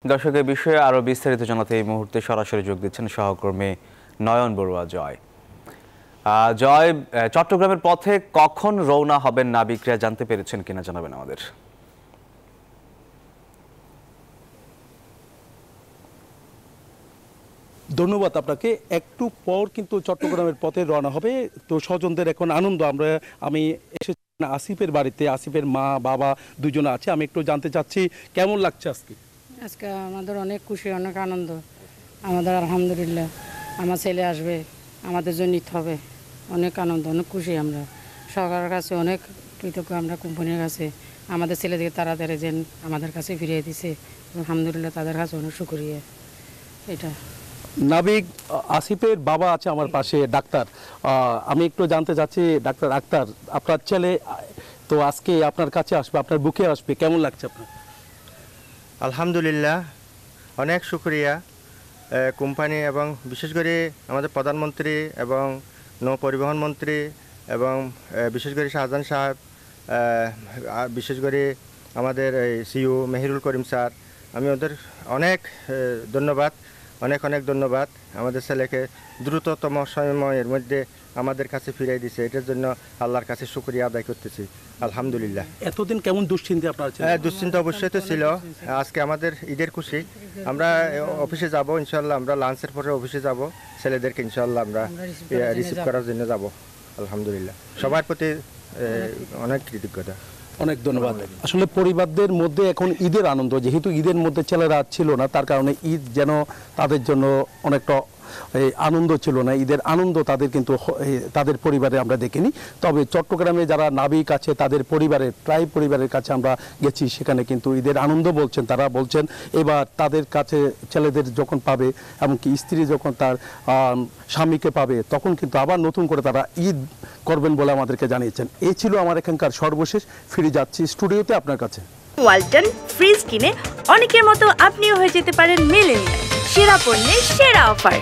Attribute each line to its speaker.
Speaker 1: দর্শকের বিষয়ে আরো বিস্তারিত জানাতে এই মুহূর্তে সরাসরি যোগ দিচ্ছেন সহকর্মী নয়ন বড়ুয়া। জয়, চট্টগ্রামের পথে কখন রওনা হবেন নাবিকরা জানতে পেরেছেন কিনা জানাবেন আমাদের।
Speaker 2: ধন্যবাদ আপনাকে। একটু পর কিন্তু চট্টগ্রামের পথে রওনা হবে। তো স্বজনদের এখন আনন্দ। আমি এসেছি আসিফের বাড়িতে, আসিফের মা বাবা দুজনে আছে। আমি একটু জানতে চাচ্ছি কেমন লাগছে আজকে?
Speaker 3: আজকে আমাদের অনেক খুশি, অনেক আনন্দ। আমাদের আলহামদুলিল্লাহ আমার ছেলে আসবে, আমাদের জন্য ঈদ হবে। অনেক আনন্দ, অনেক খুশি। আমরা সরকারের কাছে অনেক কৃতজ্ঞ, আমরা কোম্পানির কাছে আমাদের ছেলেদেরকে তাড়াতাড়ি যেন আমাদের কাছে ফিরিয়ে দিছে। আলহামদুলিল্লাহ তাদের কাছে অনেক শুকরিয়া। এটা
Speaker 2: নাবিক আসিফের বাবা আছে আমার পাশে, ডাক্তার। আমি একটু জানতে চাচ্ছি ডাক্তার আক্তার, আপনার ছেলে তো আজকে আপনার কাছে আসবে, আপনার বুকে আসবে, কেমন লাগছে আপনার?
Speaker 4: আলহামদুলিল্লাহ, অনেক শুকরিয়া কোম্পানি এবং বিশেষ করে আমাদের প্রধানমন্ত্রী এবং নৌ পরিবহন মন্ত্রী এবং বিশেষ করে শাহজাহান সাহেব, বিশেষ করে আমাদের সিইও মেহেরুল করিম স্যার। আমি ওদের অনেক ধন্যবাদ, অনেক ধন্যবাদ। আমাদের ছেলেকে দ্রুততম সময়ের মধ্যে আমাদের কাছে ফিরিয়ে দিছে, এটার জন্য আল্লাহর কাছে শুকরিয়া আদায় করতেছি। আলহামদুলিল্লাহ।
Speaker 2: এতদিন কেমন দুশ্চিন্তা আপনার?
Speaker 4: দুশ্চিন্তা অবশ্যই তো ছিল। আজকে আমাদের ঈদের খুশি। আমরা অফিসে যাব ইনশাল্লাহ, আমরা লাঞ্চের পরে অফিসে যাব, ছেলেদেরকে ইনশাল্লাহ আমরা রিসিভ করার জন্য যাব। আলহামদুলিল্লাহ, সবার প্রতি অনেক কৃতজ্ঞতা।
Speaker 2: অনেক ধন্যবাদ। আসলে পরিবারদের মধ্যে এখন ঈদের আনন্দ, যেহেতু ঈদের মধ্যে ছেলেরা ছিল না, তার কারণে ঈদ যেন তাদের জন্য অনেকটা আনন্দ ছিল না। ঈদের আনন্দ তাদের কিন্তু তাদের পরিবারে আমরা দেখিনি। তবে চট্টগ্রামে যারা নাবিক আছে তাদের পরিবারের প্রায় পরিবারের কাছে আমরা গেছি, সেখানে কিন্তু ঈদের আনন্দ বলছেন। তারা বলছেন এবার তাদের কাছে ছেলেদের যখন পাবে, এমনকি স্ত্রী যখন তার স্বামীকে পাবে, তখন কিন্তু আবার নতুন করে তারা ঈদ করবেন বলে আমাদেরকে জানিয়েছেন। এই ছিল আমার এখানকার সর্বশেষ। ফিরে যাচ্ছি স্টুডিওতে আপনার কাছে।
Speaker 5: ওয়ালটন ফ্রিজ কিনে অনেকের মতো আপনিও হয়ে যেতে পারেন মিলেনিয়াল। সেরা পণ্যের সেরা অফার।